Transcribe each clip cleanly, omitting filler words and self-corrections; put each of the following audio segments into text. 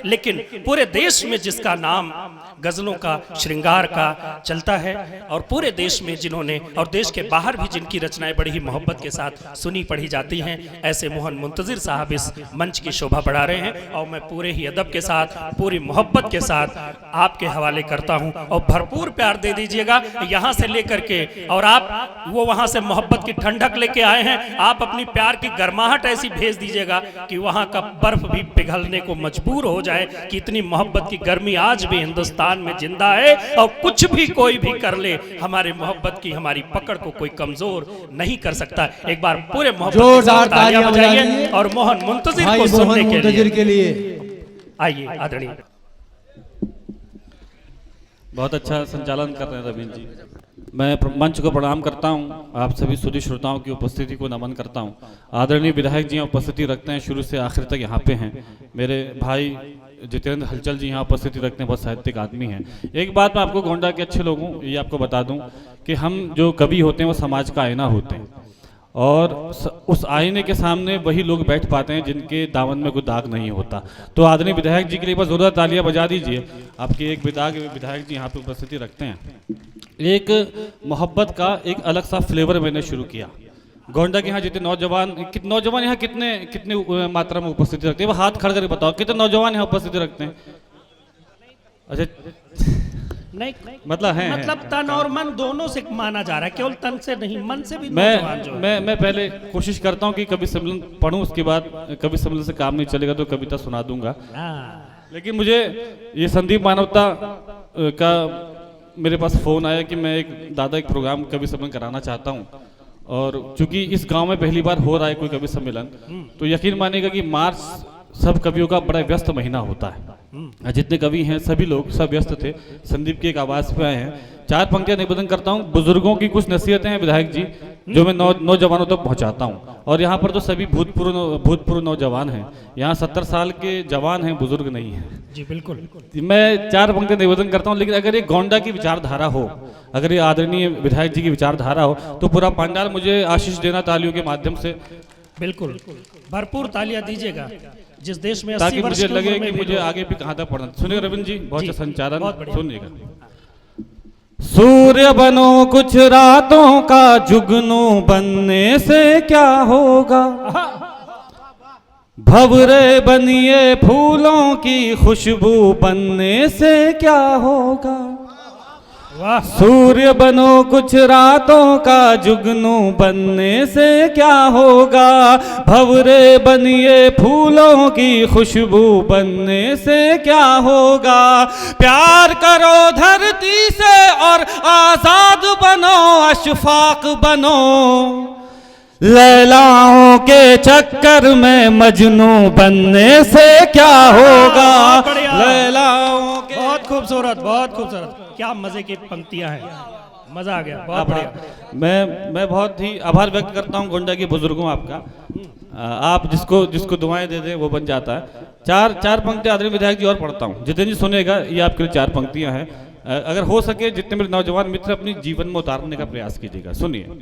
लेकिन पूरे देश में जिसका नाम गजलों का, श्रृंगार का चलता है, और पूरे देश में जिन्होंने और देश के बाहर भी जिनकी रचनाएं बड़ी ही मोहब्बत के साथ सुनी पढ़ी जाती हैं, ऐसे मोहन मुंतजिर साहब इस मंच की शोभा बढ़ा रहे हैं। और मैं पूरे ही अदब के साथ, पूरी मोहब्बत के साथ आपके हवाले करता हूं, और भरपूर प्यार दे दीजिएगा यहां से लेकर के। और आप वो वहां से मोहब्बत की ठंडक लेके आए हैं, आप अपनी प्यार की गर्माहट ऐसी भेज दीजिएगा कि वहां का बर्फ भी पिघलने को मजबूर हो जाए कि इतनी मोहब्बत की गर्मी आज भी हिंदुस्तान में जिंदा है, और कुछ भी कोई भी कर ले, हमारे मोहब्बत की, हमारी पकड़ को कोई कमजोर नहीं कर सकता। एक बार पूरे मोहब्बत तालियां बजाइए और मोहन मुंतजिर को सुनने के लिए आइए। आदरणीय, बहुत अच्छा संचालन कर रहे हैं रवीन जी। मैं मंच को प्रणाम करता हूं, आप सभी सुधी श्रोताओं की उपस्थिति को नमन करता हूं। आदरणीय विधायक जी यहाँ उपस्थिति रखते हैं, शुरू से आखिर तक यहाँ पे हैं। मेरे भाई जितेंद्र हलचल जी यहाँ उपस्थिति रखते हैं, बहुत साहित्यिक आदमी हैं। एक बात मैं आपको गोंडा के अच्छे लोगों ये आपको बता दूं कि हम जो कवि होते हैं वो समाज का आईना होते हैं, और उस आईने के सामने वही लोग बैठ पाते हैं जिनके दामन में कोई दाग नहीं होता। तो आदरणीय विधायक जी के लिए बस जोरदार तालियां बजा दीजिए। आपके एक विधायक जी यहाँ पे उपस्थिति रखते हैं। एक मोहब्बत का एक अलग सा फ्लेवर मैंने शुरू किया। गोंडा के यहाँ जितने नौजवान यहाँ कितने मात्रा में उपस्थिति रखते हैं, वो हाथ खड़ा करके बताओ कितने नौजवान यहाँ उपस्थिति रखते हैं। अच्छा नहीं, मतलब तन और मन दोनों से माना जा रहा है, केवल तन से नहीं, मन से भी। मैं पहले कोशिश करता हूँ कि कवि सम्मेलन पढ़ूं, उसके बाद कवि सम्मेलन से काम नहीं चलेगा तो कविता सुना दूंगा। लेकिन मुझे ये संदीप मानवता का मेरे पास फोन आया कि मैं एक प्रोग्राम कवि सम्मेलन कराना चाहता हूँ, और चूंकि इस गांव में पहली बार हो रहा है कोई कवि सम्मेलन, तो यकीन मानिएगा कि मार्च सब कवियों का बड़ा व्यस्त महीना होता है। जितने कवि हैं सभी लोग सब व्यस्त थे, संदीप की एक आवाज पे आए हैं। 4 पंक्तियां निवेदन करता हूँ। बुजुर्गों की कुछ नसीहतें हैं विधायक जी, जो मैं नौजवानों तक पहुंचाता हूँ। और यहाँ पर तो सभी भूतपूर्व नौजवान हैं, यहाँ 70 साल के जवान हैं, बुजुर्ग नहीं हैं। जी बिल्कुल। मैं 4 पंक्तियां निवेदन करता हूँ, लेकिन अगर ये गोंडा की विचारधारा हो, अगर ये आदरणीय विधायक जी की विचारधारा हो, तो पूरा पंडाल मुझे आशीष देना तालियों के माध्यम से। बिल्कुल, भरपूर तालियां दीजिएगा जिस देश में, ताकि मुझे लगे कि मुझे आगे भी कहां तक पढ़ना। सुनिएगा रविंद्र जी, बहुत अच्छा संचालन, सुनिएगा। सूर्य बनो कुछ रातों का जुगनू बनने से क्या होगा, भंवरे बनिए फूलों की खुशबू बनने से क्या होगा। सूर्य बनो कुछ रातों का जुगनू बनने से क्या होगा, भंवरे बनिए फूलों की खुशबू बनने से क्या होगा। प्यार करो धरती से और आजाद बनो, अशफाक बनो, लैलाओं के चक्कर में मजनू बनने से क्या होगा। लैलाओं के, बहुत खूबसूरत, बहुत खूबसूरत, क्या मजे की पंक्तियां हैं, मजा आ गया, बहुत बढ़िया। मैं बहुत ही आभार व्यक्त करता हूं गोंडा के बुजुर्गों आपका। आप जिसको दुआएं दे दें वो बन जाता है। चार पंक्तियां आदरणीय विधायक जी और पढ़ता हूं, जितेंद्र जी सुनेगा, ये आपके लिए 4 पंक्तियां हैं। अगर हो सके जितने मेरे नौजवान मित्र अपनी जीवन में उतारने का प्रयास कीजिएगा। सुनिए।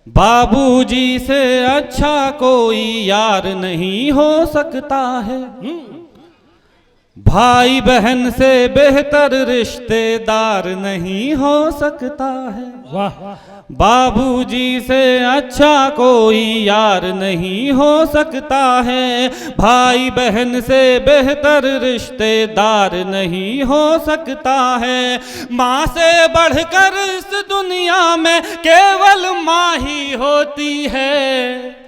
बाबूजी से अच्छा कोई यार नहीं हो सकता है, भाई बहन से बेहतर रिश्तेदार नहीं हो सकता है। वाह। बाबूजी से अच्छा कोई यार नहीं हो सकता है, भाई बहन से बेहतर रिश्तेदार नहीं हो सकता है। माँ से बढ़कर इस दुनिया में केवल माँ ही होती है,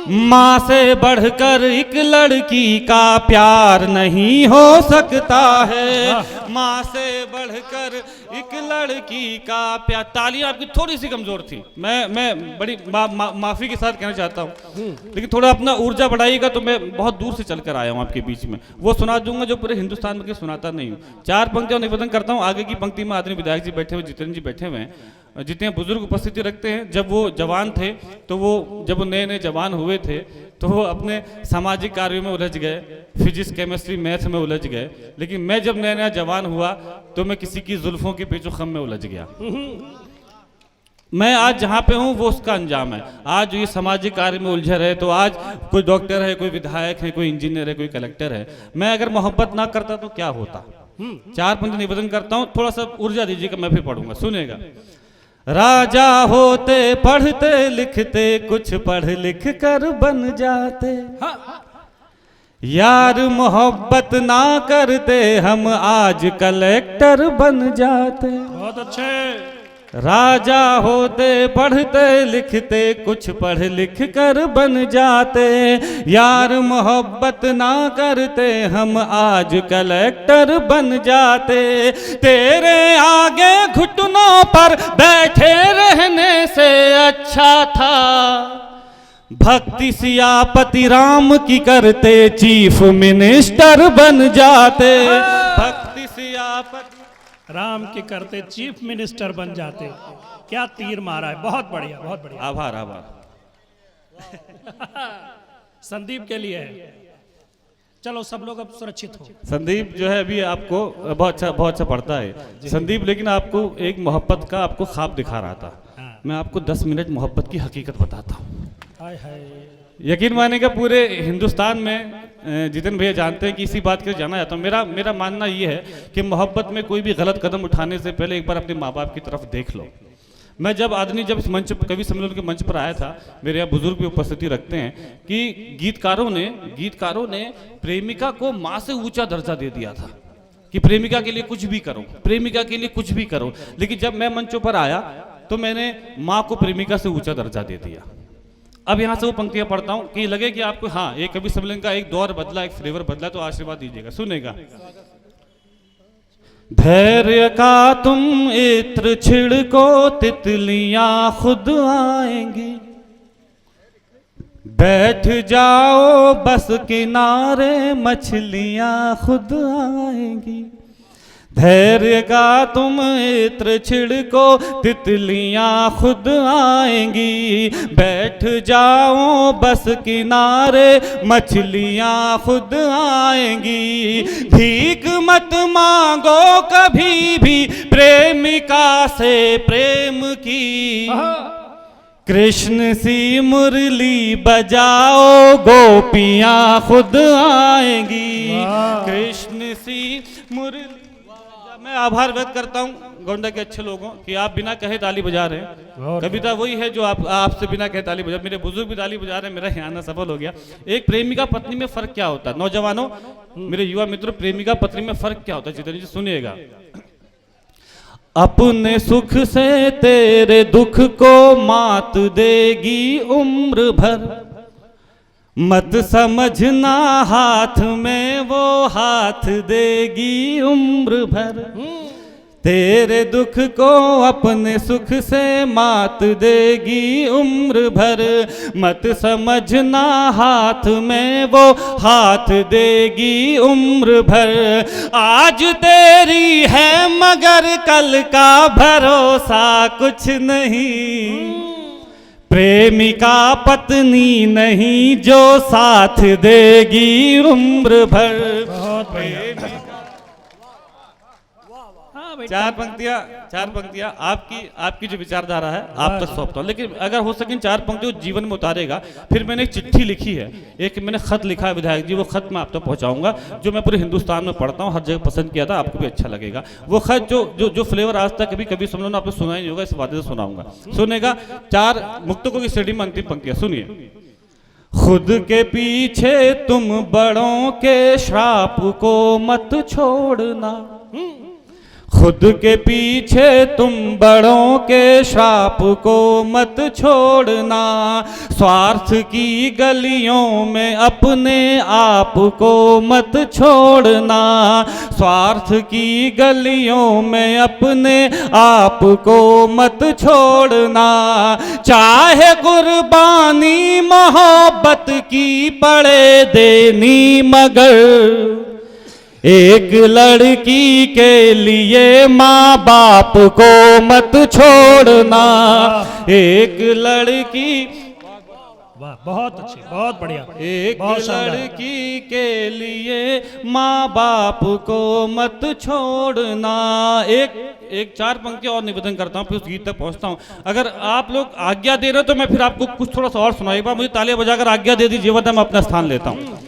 माँ से बढ़कर एक लड़की का प्यार नहीं हो सकता है, माँ से बढ़कर एक लड़की का प्यार। तालियां आपकी थोड़ी सी कमजोर थी, मैं बड़ी माफी के साथ कहना चाहता हूँ, लेकिन थोड़ा अपना ऊर्जा बढ़ाइएगा। तो मैं बहुत दूर से चलकर आया हूँ आपके बीच में, वो सुना दूंगा जो पूरे हिंदुस्तान में सुनाता नहीं हूँ। 4 पंक्तियां निवेदन करता हूँ। आगे की पंक्ति में आदरणीय विधायक जी बैठे हुए, जितेंद्र जी बैठे हुए हैं, जितने बुजुर्ग उपस्थिति रखते हैं। जब वो जवान थे तो जब वो नए जवान हुए थे तो वो अपने सामाजिक कार्यों में उलझ गए, फिजिक्स केमिस्ट्री मैथ में उलझ गए। लेकिन मैं जब नया जवान हुआ तो मैं किसी की जुल्फों के पेचो खम में उलझ गया। मैं आज जहाँ पे हूँ वो उसका अंजाम है। आज ये सामाजिक कार्य में उलझे रहे तो आज कोई डॉक्टर है, कोई विधायक है, कोई इंजीनियर है, कोई कलेक्टर है। मैं अगर मोहब्बत ना करता तो क्या होता। 4 पंक्ति निवेदन करता हूँ, थोड़ा सा ऊर्जा दीजिएगा, मैं फिर पढ़ूंगा, सुनेगा। राजा होते पढ़ते लिखते, कुछ पढ़ लिख कर बन जाते। यार मोहब्बत ना करते, हम आज कलेक्टर बन जाते। बहुत अच्छे। राजा होते पढ़ते लिखते, कुछ पढ़ लिख कर बन जाते। यार मोहब्बत ना करते, हम आज कलेक्टर बन जाते। तेरे आगे घुटनों पर बैठे रहने से अच्छा था भक्ति सियापति राम की करते, चीफ मिनिस्टर बन जाते। भक्ति सियापति राम के करते, चीफ मिनिस्टर बन जाते। क्या तीर मारा है, बहुत बढ़िया, बहुत बढ़िया। आभार आभार। संदीप के लिए है। चलो सब लोग अब सुरक्षित हो। संदीप जो है अभी आपको बहुत अच्छा पढ़ता है संदीप, लेकिन आपको एक मोहब्बत का आपको ख्वाब दिखा रहा था। मैं आपको 10 मिनट मोहब्बत की हकीकत बताता हूँ। हाय हाय। यकीन मानेगा पूरे हिंदुस्तान में जितन भैया जानते हैं कि इसी बात के जाना जाता हूँ। मेरा मानना ये है कि मोहब्बत में कोई भी गलत कदम उठाने से पहले एक बार अपने माँ बाप की तरफ देख लो। मैं जब इस मंच कवि सम्मेलन के मंच पर आया था, मेरे यहाँ बुजुर्ग भी उपस्थिति रखते हैं कि गीतकारों ने प्रेमिका को माँ से ऊंचा दर्जा दे दिया था कि प्रेमिका के लिए कुछ भी करो, प्रेमिका के लिए कुछ भी करो। लेकिन जब मैं मंचों पर आया तो मैंने माँ को प्रेमिका से ऊंचा दर्जा दे दिया। अब यहाँ से वो पंक्तियां पढ़ता हूँ कि लगे कि आपको हाँ एक कवि सम्मेलन का एक दौर बदला, एक फ्लेवर बदला, तो आशीर्वाद दीजिएगा, सुनेगा। धैर्य का तुम इत्र छिड़को, तितलियां खुद आएंगी। बैठ जाओ बस किनारे, मछलियां खुद आएंगी। धैर्य का तुम इत्र छिड़को, तितलियां खुद आएंगी। बैठ जाओ बस किनारे, मछलियां खुद आएंगी। भीख मत मांगो कभी भी प्रेमिका से प्रेम की। कृष्ण सी मुरली बजाओ, गोपियां खुद आएंगी। कृष्ण सी मुरली। मैं आभार व्यक्त करता हूं गोंडा के अच्छे लोगों कि आप बिना कहे ताली बजा रहे हैं। कविता वही है जो आपसे बिना कहे ताली बजा, मेरे बुजुर्ग भी ताली बजा रहे हैं, मेरा यहाँ आना सफल हो गया। एक प्रेमिका पत्नी में फर्क क्या होता है, नौजवानों, मेरे युवा मित्रों, प्रेमिका पत्नी में फर्क क्या होता है, जितनी सुनिएगा। अपने सुख से तेरे दुख को मात देगी उम्र भर। मत समझना हाथ में वो हाथ देगी उम्र भर। तेरे दुख को अपने सुख से मात देगी उम्र भर। मत समझना हाथ में वो हाथ देगी उम्र भर। आज तेरी है मगर कल का भरोसा कुछ नहीं। प्रेमिका पत्नी नहीं जो साथ देगी उम्र भर। चार पंक्तियां आपकी जो विचारधारा है आप तक सौंपता हूं, लेकिन अगर हो सके 4 पंक्तियों जीवन में उतारेगा। फिर मैंने एक चिट्ठी लिखी है, एक मैंने खत लिखा है विधायक जी, वो खत मैं आप तक पहुंचाऊंगा, जो मैं पूरे हिंदुस्तान में पढ़ता हूं, हर जगह पसंद किया था, आपको भी अच्छा लगेगा वो खत। जो फ्लेवर आज तक कभी सम्मेलन आपने सुना ही नहीं होगा, इस वादे से सुनाऊंगा, सुनेगा। 4 मुक्तकों की श्रेणी में अंतिम पंक्तियां सुनिए। खुद के पीछे तुम बड़ों के श्राप को मत छोड़ना। खुद के पीछे तुम बड़ों के श्राप को मत छोड़ना। स्वार्थ की गलियों में अपने आप को मत छोड़ना। स्वार्थ की गलियों में अपने आप को मत छोड़ना। चाहे कुर्बानी मोहब्बत की पड़े देनी, मगर एक लड़की के लिए माँ बाप को मत छोड़ना। एक लड़की, वाह, बहुत अच्छी, बहुत बढ़िया, एक बहुत शानदार। लड़की के लिए माँ बाप को मत छोड़ना। एक चार पंक्तियां और निवेदन करता हूँ, फिर उस गीत तक पहुँचता हूँ। अगर आप लोग आज्ञा दे रहे हो तो मैं फिर आपको कुछ थोड़ा सा और सुनाऊँ। एक बार मुझे तालियां बजाकर आज्ञा दे दीजिए, वरना मैं अपना स्थान लेता हूँ।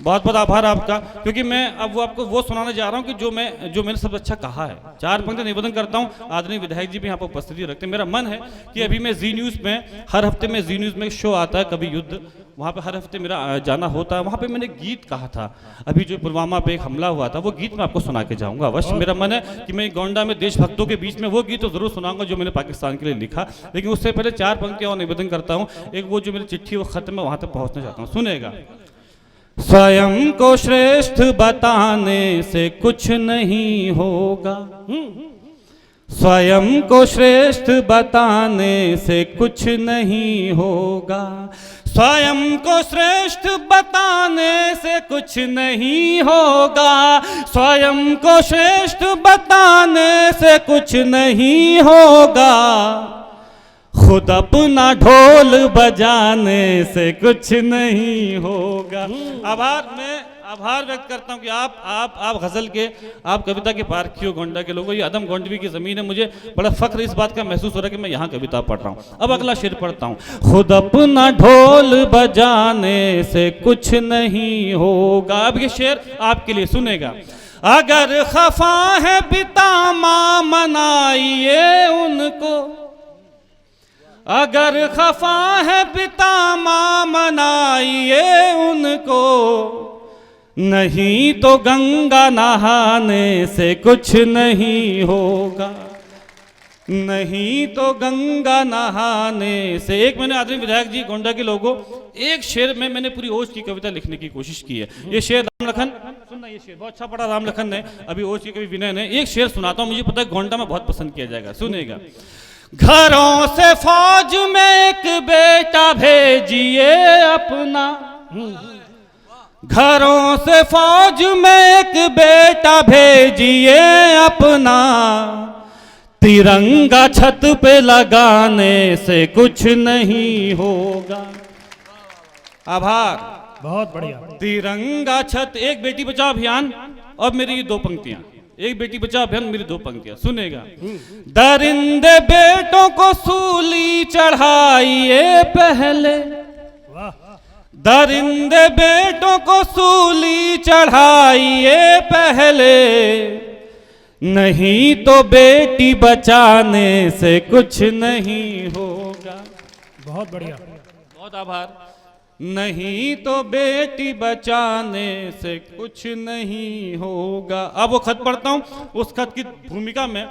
बहुत बहुत आभार आपका, क्योंकि मैं अब आपको वो सुनाने जा रहा हूँ कि जो मैंने सबसे अच्छा कहा है। चार पंक्ति निवेदन करता हूँ। आदरणीय विधायक जी भी यहाँ पर उपस्थिति रखते हैं। मेरा मन है कि अभी मैं जी न्यूज़ में, हर हफ्ते में जी न्यूज़ में एक शो आता है कवि युद्ध, वहाँ पे हर हफ्ते मेरा जाना होता है। वहाँ पे मैंने गीत कहा था, अभी जो पुलवामा पे एक हमला हुआ था, वो गीत मैं आपको सुना के जाऊँगा अवश्य। मेरा मन है कि मैं गोंडा में देशभक्तों के बीच में वो गीत तो जरूर सुनाऊंगा जो मैंने पाकिस्तान के लिए लिखा। लेकिन उससे पहले चार पंक्तियाँ और निवेदन करता हूँ। एक वो जो मेरी चिट्ठी, वो खत्म है, वहाँ तक पहुँचना चाहता हूँ, सुनेगा। स्वयं को श्रेष्ठ बताने से कुछ नहीं होगा, स्वयं को श्रेष्ठ बताने से कुछ नहीं होगा, स्वयं को श्रेष्ठ बताने से कुछ नहीं होगा, स्वयं को श्रेष्ठ बताने से कुछ नहीं होगा, खुद अपना ढोल बजाने से कुछ नहीं होगा। आभार व्यक्त करता हूँ कि आप गजल के, आप कविता के पारखी हो गोंडा के लोगों। ये अदम गोंडवी की जमीन है। मुझे बड़ा फख्र इस बात का महसूस हो रहा है कि मैं यहाँ कविता पढ़ रहा हूँ। अब अगला शेर पढ़ता हूँ। खुद अपना ढोल बजाने से कुछ नहीं होगा। अब ये शेर आपके लिए, सुनेगा। अगर खफा है पिता माँ मनाइए उनको, अगर खफा है पिता माँ मनाइए उनको, नहीं तो गंगा नहाने से कुछ नहीं होगा, नहीं तो गंगा नहाने से। एक मैंने आदरणीय विधायक जी गोंडा के लोगों, एक शेर में मैंने पूरी ओज की कविता लिखने की कोशिश की है। ये शेर राम लखन, सुनना, ये शेर बहुत अच्छा पढ़ा राम लखन ने, अभी ओज की कवि विनय ने। एक शेर सुनाता हूँ, मुझे पता है गोंडा में बहुत पसंद किया जाएगा, सुनेगा। घरों से फौज में एक बेटा भेजिए अपना, घरों से फौज में एक बेटा भेजिए अपना, तिरंगा छत पे लगाने से कुछ नहीं होगा। आभार, बहुत बढ़िया। तिरंगा छत, एक बेटी बचाओ अभियान और मेरी ये दो पंक्तियां, एक बेटी बचाओ अभियान, मेरी दो पंक्तियां, सुनेगा। दरिंदे बेटों को सूली चढ़ाइए पहले, दरिंदे बेटों को सूली चढ़ाइए पहले, नहीं तो बेटी बचाने से कुछ नहीं होगा। बहुत बढ़िया, बहुत आभार। नहीं तो बेटी बचाने से कुछ नहीं होगा। अब वो खत पढ़ता हूँ। उस खत की भूमिका में,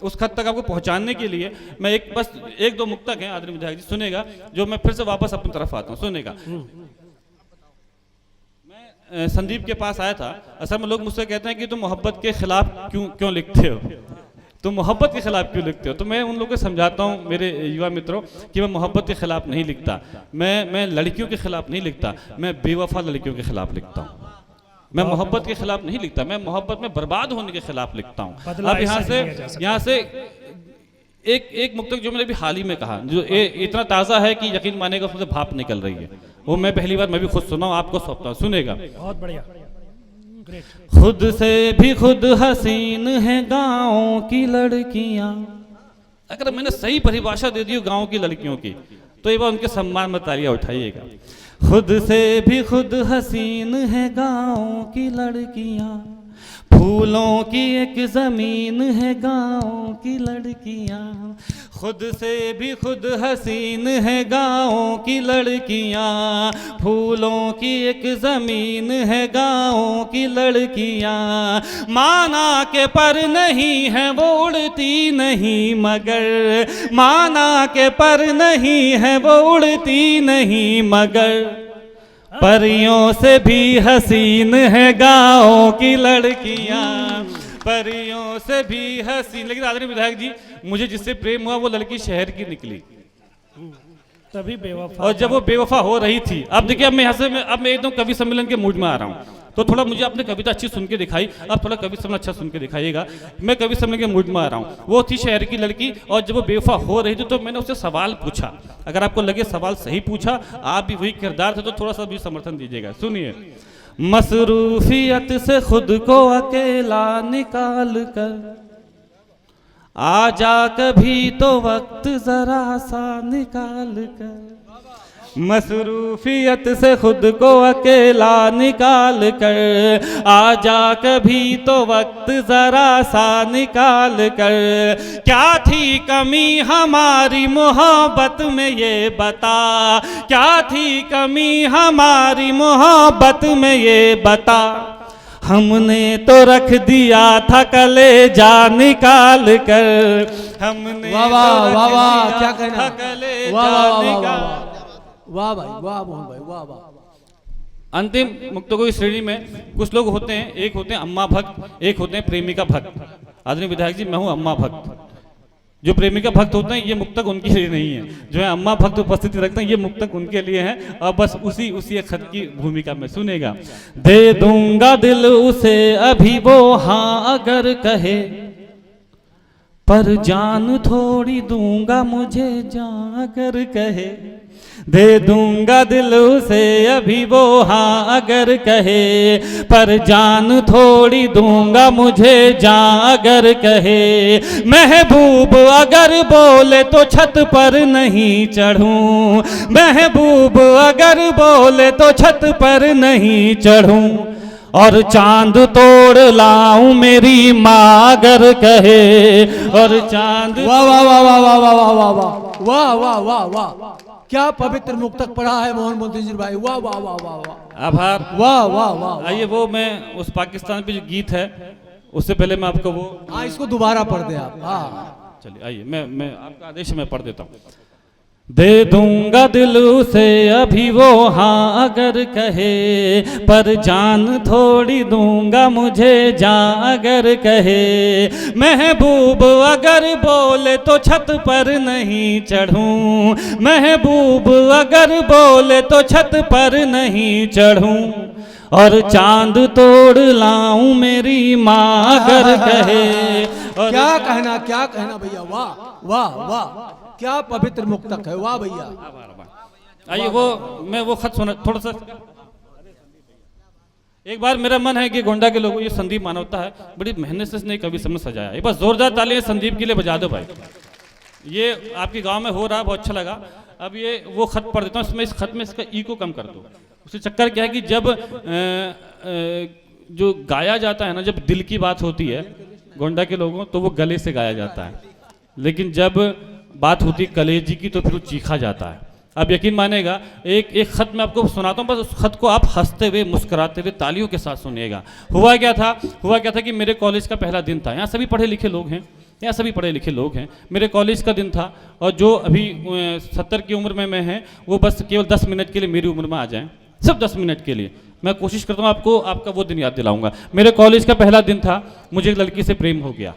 उस खत तक आपको पहुंचाने के लिए मैं एक दो मुक्तक हैं आदरणीय विधायक जी, सुनेगा, जो मैं फिर से वापस अपनी तरफ आता हूँ, सुनेगा। मैं संदीप के पास आया था। असल में लोग मुझसे कहते हैं कि तुम मोहब्बत के खिलाफ क्यों लिखते हो, तुम मोहब्बत के खिलाफ क्यों लिखते हो। तो मैं उन लोगों को समझाता हूँ, मेरे युवा मित्रों, कि मैं मोहब्बत के खिलाफ नहीं लिखता, मैं लड़कियों के खिलाफ नहीं लिखता, मैं बेवफा लड़कियों के खिलाफ लिखता हूँ। मैं मोहब्बत के खिलाफ नहीं लिखता, मैं मोहब्बत में बर्बाद होने के खिलाफ लिखता हूँ। अब यहाँ से एक मुक्तक जो मैंने अभी हाल ही में कहा, जो इतना ताज़ा है कि यकीन मानेगा उसमें से भाप निकल रही है, वो मैं पहली बार मैं भी खुद सुना हूँ, आपको सौंपता हूँ, सुनेगा। बहुत बढ़िया। खुद से भी खुद हसीन है गाँव की लड़कियाँ। अगर मैंने सही परिभाषा दे दी गाँव की लड़कियों की, तो एक बार उनके सम्मान में तालियां उठाइएगा। खुद से भी खुद हसीन है गाँव की लड़कियाँ, फूलों की एक जमीन है गाँव की लड़कियाँ। खुद से भी खुद हसीन है गाँव की लड़कियाँ, फूलों की एक जमीन है गाँव की लड़कियाँ। माना के पर नहीं है वो उड़ती नहीं मगर, माना के पर नहीं है वो उड़ती नहीं मगर, परियों से भी हसीन है गाँव की लड़कियाँ, परियों से भी हसीन। लेकिन आदरणीय विधायक जी, मुझे जिससे प्रेम हुआ वो लड़की शहर की निकली। तभी बेवफा। और जब वो बेवफा हो रही थी, अब देखिए अब मैं यहाँ से अब मैं एकदम कवि सम्मेलन के मूड में आ रहा हूँ, तो थोड़ा मुझे आपने कविता अच्छी सुन के दिखाई, अब थोड़ा कवि सम्मेलन अच्छा सुन के दिखाइएगा। मैं कवि सम्मेलन के मूड में आ रहा हूँ। वो थी शहर की लड़की, और जब वो बेवफा हो रही थी तो मैंने उससे सवाल पूछा। अगर आपको लगे सवाल सही पूछा, आप भी वही किरदार थे, तो थोड़ा सा भी समर्थन दीजिएगा। सुनिए। मसरूफियत से खुद को अकेला निकाल कर आजा कभी तो वक्त जरा सा निकाल कर, मसरूफियत से खुद को अकेला निकाल कर आजा कभी तो वक्त जरा सा निकाल कर। क्या थी कमी हमारी मोहब्बत में ये बता, क्या थी कमी हमारी मोहब्बत में ये बता, हमने तो रख दिया था कलेजा निकाल कर, हमने वाह वाह तो रख वाह वाह, दिया क्या था कहना, कलेजा वाह वाह वाह निकाल। वाह भाई, वाह मोहन भाई, वाह वाह। अंतिम मुक्तकों की श्रेणी में कुछ लोग होते हैं, एक होते हैं अम्मा भक्त, एक होते हैं प्रेमिका भक्त। आदरणीय विधायक जी, मैं हूँ अम्मा भक्त। जो प्रेमिका भक्त होते हैं ये मुक्तक उनके लिए नहीं है, जो है अम्मा भक्त उपस्थिति रखते हैं ये मुक्तक उनके लिए है। और बस उसी एक खत की भूमिका में सुनेगा। दे दूंगा दिल उसे अभी वो हाँ अगर कहे, पर जान थोड़ी दूंगा मुझे जान अगर कहे। दे दूंगा दिल उसे अभी वो हाँ अगर कहे, पर जान थोड़ी दूंगा मुझे जान अगर कहे। महबूब अगर बोले तो छत पर नहीं चढ़ूं, महबूब अगर बोले तो छत पर नहीं चढ़ूं, और चांद तोड़ लाऊं मेरी माँ अगर कहे, और चांद। वाह वाह वाह वाह वाह वाह वाह वाह वाह वाह वाह वाह, क्या पवित्र मुक्तक पढ़ा है मोहन मोतीजी भाई, वाह वाह वाह वाह वाह, आभार। वाह वाह वाह। आइए वो मैं उस पाकिस्तान पे जो गीत है उससे पहले मैं आपको वो, हाँ इसको दोबारा पढ़ दे आप। हाँ चलिए आइए मैं आपका आदेश मैं पढ़ देता हूँ। दे दूंगा दिल उसे अभी वो हाँ अगर कहे, पर जान थोड़ी दूंगा मुझे जान अगर कहे। महबूब अगर बोले तो छत पर नहीं चढ़ूं, महबूब अगर बोले तो छत पर नहीं चढ़ूं, और चांद तोड़ लाऊं मेरी माँ अगर कहे। और क्या कहना, क्या कहना भैया, वाह वाह वाह, क्या पवित्र मुक्तक है, वाह भैया। आइए वो मैं वो खत सुना थोड़ा सा। एक बार मेरा मन है कि गोंडा के लोगों, ये संदीप मानवता है, बड़ी मेहनत से इसने कवि समझ सजाया। एक बार जोरदार तालियां संदीप के लिए बजा दो भाई। ये आपके गांव में हो रहा है, बहुत अच्छा लगा। अब ये वो खत पढ़ देता हूँ, इसमें इस खत में इसका ई को कम कर दो। उससे चक्कर क्या है कि जब जो गाया जाता है ना, जब दिल की बात होती है गोंडा के लोगों, तो वो गले से गाया जाता है, लेकिन जब बात होती है कलेजी की तो फिर वो चीखा जाता है। अब यकीन मानेगा, एक खत मैं आपको सुनाता हूँ, बस उस खत को आप हंसते हुए मुस्कुराते हुए तालियों के साथ सुनिएगा। हुआ क्या था कि मेरे कॉलेज का पहला दिन था। यहाँ सभी पढ़े लिखे लोग हैं, यहाँ सभी पढ़े लिखे लोग हैं। मेरे कॉलेज का दिन था, और जो अभी 70 की उम्र में मैं हैं, वो बस केवल 10 मिनट के लिए मेरी उम्र में आ जाएं, सिर्फ 10 मिनट के लिए। मैं कोशिश करता हूँ आपको आपका वो दिन याद दिलाऊंगा। मेरे कॉलेज का पहला दिन था, मुझे एक लड़की से प्रेम हो गया।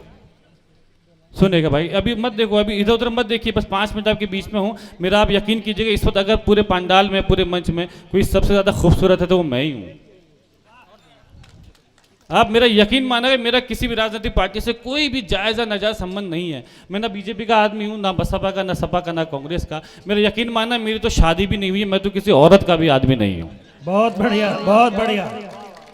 सुनेगा भाई, अभी मत देखो, अभी इधर उधर मत देखिए, बस 5 मिनट आपके बीच में हूँ। मेरा आप यकीन कीजिएगा, इस वक्त अगर पूरे पंडाल में, पूरे मंच में कोई सबसे ज़्यादा खूबसूरत है तो वो मैं ही हूँ। आप मेरा यकीन मानेंगे, मेरा किसी भी राजनीतिक पार्टी से कोई भी जायज़ या नाजायज़ संबंध नहीं है। मैं ना बीजेपी का आदमी हूँ, ना बसपा का, ना सपा का, ना कांग्रेस का। मेरा यकीन मानना, मेरी तो शादी भी नहीं हुई, मैं तो किसी औरत का भी आदमी नहीं हूँ। बहुत बढ़िया, बहुत बढ़िया।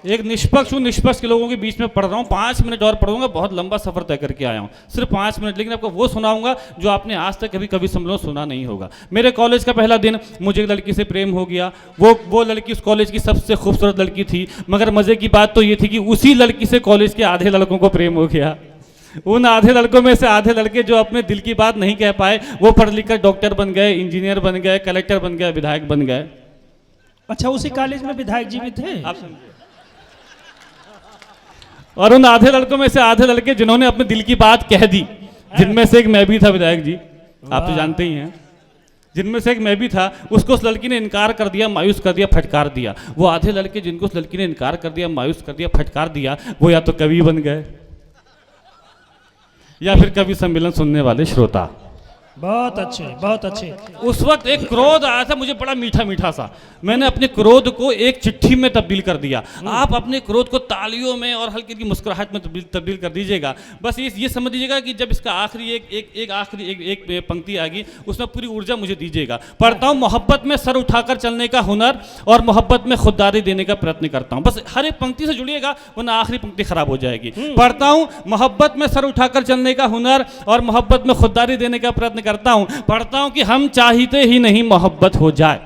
एक निष्पक्ष हूँ, निष्पक्ष के लोगों के बीच में पढ़ रहा हूँ। 5 मिनट और पढ़ूंगा, बहुत लंबा सफर तय करके आया हूँ, सिर्फ 5 मिनट। लेकिन आपको वो सुनाऊंगा जो आपने आज तक कभी सम्मेलन सुना नहीं होगा। मेरे कॉलेज का पहला दिन, मुझे एक लड़की से प्रेम हो गया। वो लड़की उस कॉलेज की सबसे खूबसूरत लड़की थी, मगर मजे की बात तो ये थी कि उसी लड़की से कॉलेज के आधे लड़कों को प्रेम हो गया। उन आधे लड़कों में से आधे लड़के जो अपने दिल की बात नहीं कह पाए, वो पढ़ लिख कर डॉक्टर बन गए, इंजीनियर बन गए, कलेक्टर बन गए, विधायक बन गए। अच्छा, उसी कॉलेज में विधायक जी भी थे? आप समझिए। और उन आधे लड़कों में से आधे लड़के जिन्होंने अपने दिल की बात कह दी, जिनमें से एक मैं भी था विधायक जी, आप तो जानते ही हैं। जिनमें से एक मैं भी था, उसको उस लड़की ने इनकार कर दिया, मायूस कर दिया, फटकार दिया। वो आधे लड़के जिनको उस लड़की ने इनकार कर दिया, मायूस कर दिया, फटकार दिया, वो या तो कवि बन गए या फिर कवि सम्मेलन सुनने वाले श्रोता। बहुत अच्छे, बहुत अच्छे। उस वक्त एक क्रोध आया था मुझे, बड़ा मीठा मीठा सा। मैंने अपने क्रोध को एक चिट्ठी में तब्दील कर दिया। आप अपने क्रोध को तालियों में और हल्की की मुस्कुराहट में तब्दील कर दीजिएगा। बस ये समझ लीजिएगा कि जब इसका आखिरी एक पंक्ति आएगी उसमें पूरी ऊर्जा मुझे दीजिएगा। पढ़ता हूँ, मोहब्बत में सर उठाकर चलने का हुनर और मोहब्बत में खुददारी देने का प्रयत्न करता हूँ। बस हर एक पंक्ति से जुड़िएगा वरना आखिरी पंक्ति खराब हो जाएगी। पढ़ता हूँ, मोहब्बत में सर उठाकर चलने का हुनर और मोहब्बत में खुददारी देने का प्रयत्न करता हूं। पढ़ता हूं कि हम चाहते ही नहीं मोहब्बत हो जाए,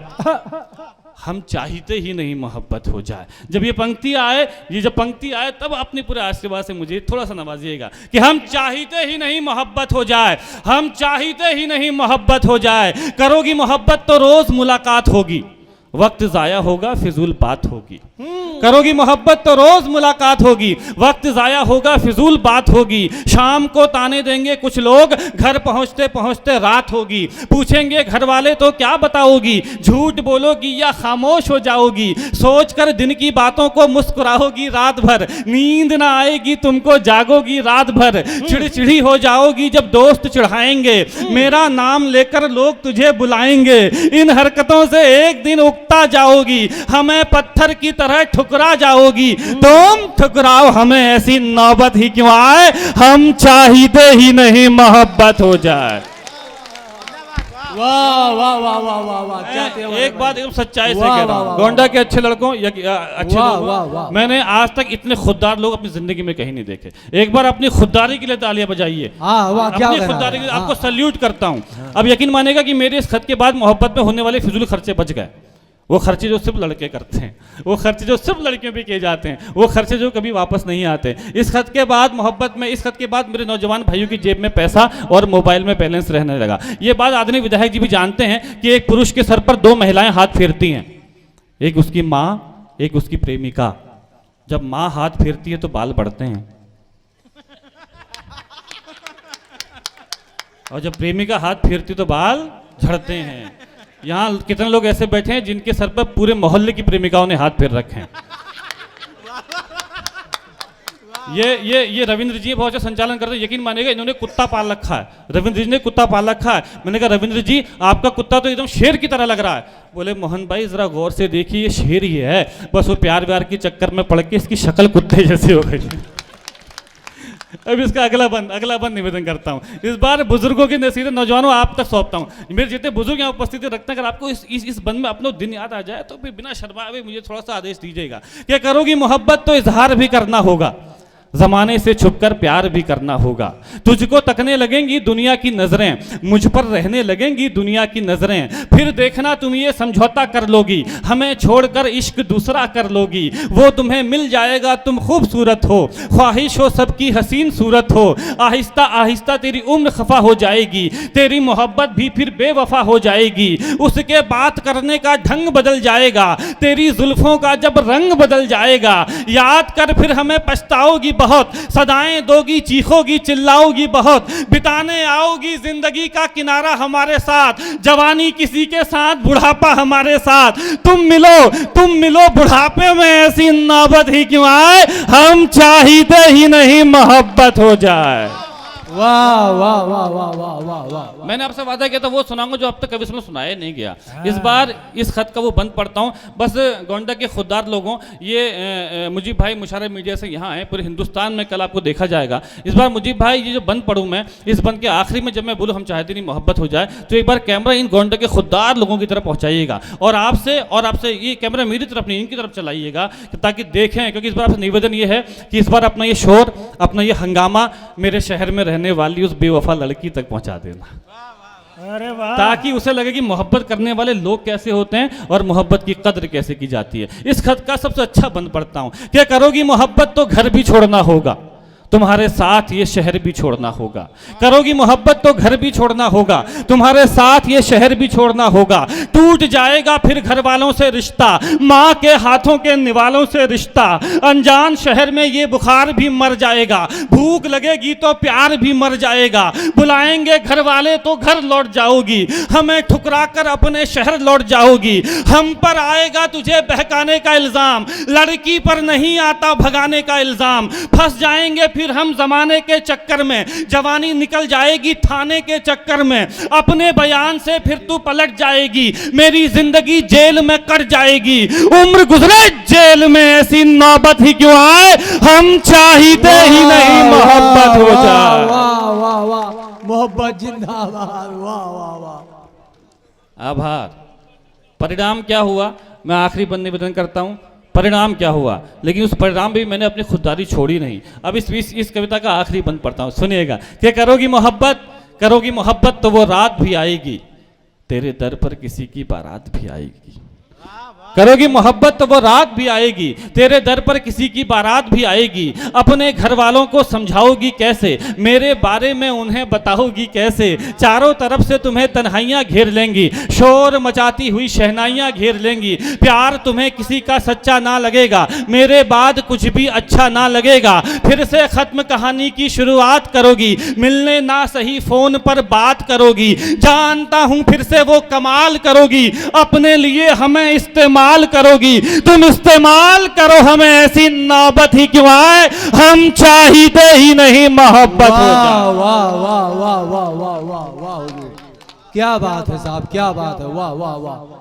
हम चाहते ही नहीं मोहब्बत हो जाए। जब ये पंक्ति आए तब अपने पूरे आशीर्वाद से मुझे थोड़ा सा नवाजिएगा कि हम चाहते ही नहीं मोहब्बत हो जाए, हम चाहते ही नहीं मोहब्बत हो जाए। करोगी मोहब्बत तो रोज मुलाकात होगी, वक्त जाया होगा फिजूल बात होगी। करोगी मोहब्बत तो रोज मुलाकात होगी, वक्त जाया होगा फिजूल बात होगी। शाम को ताने देंगे कुछ लोग, घर पहुंचते पहुंचते रात होगी। पूछेंगे घर वाले तो क्या बताओगी, झूठ बोलोगी या खामोश हो जाओगी। सोचकर दिन की बातों को मुस्कुराओगी रात भर, नींद ना आएगी तुमको जागोगी रात भर। चिड़चिड़ी हो जाओगी जब दोस्त चिढ़ाएंगे, मेरा नाम लेकर लोग तुझे बुलाएंगे। इन हरकतों से एक दिन उगता जाओगी, हमें पत्थर की तरह ठुकरा जाओगी। तुम ठुकराओ हमें, ऐसी नौबत ही क्यों आए, हम चाहते ही नहीं मोहब्बत हो जाए। वाह वाह वाह वाह वाह वाह, क्या तेवर एक बात एकदम सच्चाई से वाह, कह रहा वाह, हूं, वाह, गोंडा के अच्छे लड़कों या अच्छे वाह, लोगों, वाह, वाह। मैंने आज तक इतने खुददार लोग अपनी जिंदगी में कहीं नहीं देखे। एक बार अपनी खुददारी के लिए तालियां बजाइए। हाँ वाह, क्या अपनी कह रहा खुददारी के है? लिए आपको हाँ। सल्यूट करता हूं। अब यकीन मानेगा कि मेरे इस खत के बाद मोहब्बत में होने वाले फिजूल खर्चे बच गए। वो खर्चे जो सिर्फ लड़के करते हैं, वो खर्चे जो सिर्फ लड़कियों पे किए जाते हैं, वो खर्चे जो कभी वापस नहीं आते। इस खत के बाद मोहब्बत में, इस खत के बाद मेरे नौजवान भाइयों की जेब में पैसा और मोबाइल में बैलेंस रहने लगा। ये बात आदरणीय विधायक जी भी जानते हैं कि एक पुरुष के सर पर दो महिलाएं हाथ फेरती हैं, एक उसकी माँ, एक उसकी प्रेमिका। जब माँ हाथ फेरती है तो बाल बढ़ते हैं, और जब प्रेमिका हाथ फेरती तो बाल झड़ते हैं। यहाँ कितने लोग ऐसे बैठे हैं जिनके सर पर पूरे मोहल्ले की प्रेमिकाओं ने हाथ फेर रखे हैं। ये रविंद्र जी बहुत अच्छा संचालन करते हैं। यकीन मानेगा इन्होंने कुत्ता पाल रखा है, रविंद्र जी ने कुत्ता पाल रखा है। मैंने कहा रविंद्र जी आपका कुत्ता तो एकदम शेर की तरह लग रहा है। बोले मोहन भाई जरा गौर से देखिए, ये शेर ही है, बस वो प्यार व्यार के चक्कर में पड़ के इसकी शक्ल कुत्ते जैसी हो गई। अब इसका अगला बंद निवेदन करता हूँ। इस बार बुजुर्गों की नसीहत नौजवानों आप तक सौंपता हूँ। मेरे जितने बुजुर्ग यहाँ उपस्थिति रखते हैं, अगर आपको इस बंद में अपना दिन याद आ जाए तो फिर बिना शर्माए मुझे थोड़ा सा आदेश दीजिएगा। क्या करोगी मोहब्बत तो इजहार भी करना होगा, जमाने से छुपकर प्यार भी करना होगा। तुझको तकने लगेंगी दुनिया की नजरें, मुझ पर रहने लगेंगी दुनिया की नजरें। फिर देखना तुम ये समझौता कर लोगी, हमें छोड़कर इश्क दूसरा कर लोगी। वो तुम्हें मिल जाएगा तुम खूबसूरत हो, ख्वाहिश हो सबकी हसीन सूरत हो। आहिस्ता आहिस्ता तेरी उम्र खफा हो जाएगी, तेरी मोहब्बत भी फिर बेवफा हो जाएगी। उसके बात करने का ढंग बदल जाएगा, तेरी जुल्फों का जब रंग बदल जाएगा। याद कर फिर हमें पछताओगी बहुत, सदाएं दोगी चीखोगी चिल्लाओगी बहुत। बिताने आओगी जिंदगी का किनारा हमारे साथ, जवानी किसी के साथ बुढ़ापा हमारे साथ। तुम मिलो बुढ़ापे में, ऐसी नौबत ही क्यों आए, हम चाहते ही नहीं मोहब्बत हो जाए। वाह वाह वाह वाह वाह वाह वाह। मैंने आपसे वादा किया था वो सुनाऊंगा जो अब तक कभी सुनाया नहीं गया। इस बार इस खत का वो बंद पढ़ता हूँ। बस गोंडा के खुददार लोगों, ये मुजीब भाई मुशारफ मीडिया से यहाँ आए, पूरे हिंदुस्तान में कल आपको देखा जाएगा। इस बार मुजीब भाई ये जो बंद पढ़ूँ मैं, इस बंद के आखिरी में जब मैं बोलूँ हम चाहते नहीं मोहब्बत हो जाए, तो एक बार कैमरा इन गोंडा के खुददार लोगों की तरफ पहुँचाइएगा और आपसे ये कैमरा मेरी तरफ नहीं इनकी तरफ चलाइएगा ताकि देखें। क्योंकि इस बार आपसे निवेदन ये है कि इस बार अपना ये शोर, अपना ये हंगामा मेरे शहर में रहने वाली उस बेवफा लड़की तक पहुंचा देना, अरे वाह, ताकि उसे लगे कि मोहब्बत करने वाले लोग कैसे होते हैं और मोहब्बत की कद्र कैसे की जाती है। इस खत का सबसे अच्छा बंद पढ़ता हूं। क्या करोगी मोहब्बत तो घर भी छोड़ना होगा, तुम्हारे साथ ये शहर भी छोड़ना होगा। करोगी मोहब्बत तो घर भी छोड़ना होगा, तुम्हारे साथ ये शहर भी छोड़ना होगा। टूट जाएगा फिर घर वालों से रिश्ता, माँ के हाथों के निवालों से रिश्ता। अनजान शहर में ये बुखार भी मर जाएगा, भूख लगेगी तो प्यार भी मर जाएगा। बुलाएंगे घर वाले तो घर लौट जाओगी, हमें ठुकरा कर अपने शहर लौट जाओगी। हम पर आएगा तुझे बहकाने का इल्जाम, लड़की पर नहीं आता भगाने का इल्जाम। फंस जाएंगे फिर हम जमाने के चक्कर में, जवानी निकल जाएगी ठाने के चक्कर में, अपने बयान से फिर तू पलट जाएगी, मेरी जिंदगी जेल में कट जाएगी, उम्र गुजरे जेल में ऐसी नौबत ही क्यों आए, हम चाहते ही नहीं मोहब्बत हो जाए। वाह वाह वाह, मोहब्बत जिंदाबाद, वाह वाह वाह। आभार। परिणाम क्या हुआ, मैं आखिरी बंद निवेदन करता हूं, परिणाम क्या हुआ, लेकिन उस परिणाम भी मैंने अपनी खुददारी छोड़ी नहीं। अब इस कविता का आखिरी बंद पढ़ता हूं, सुनिएगा। कि करोगी मोहब्बत तो वो रात भी आएगी, तेरे दर पर किसी की बारात भी आएगी। करोगी मोहब्बत तो वो रात भी आएगी, तेरे दर पर किसी की बारात भी आएगी। अपने घर वालों को समझाओगी कैसे, मेरे बारे में उन्हें बताओगी कैसे। चारों तरफ से तुम्हें तन्हाइयां घेर लेंगी, शोर मचाती हुई शहनाइयां घेर लेंगी। प्यार तुम्हें किसी का सच्चा ना लगेगा, मेरे बाद कुछ भी अच्छा ना लगेगा। फिर से खत्म कहानी की शुरुआत करोगी, मिलने ना सही फोन पर बात करोगी। जानता हूं फिर से वो कमाल करोगी, अपने लिए हमें इस्तेमाल करोगी। तुम इस्तेमाल करो हमें, ऐसी नौबत ही क्यों आए, हम चाहते ही नहीं मोहब्बत हो जाए। वाह वाह वाह वाह वाह वाह वाह, क्या बात है साहब, क्या बात है, वाह वाह वाह।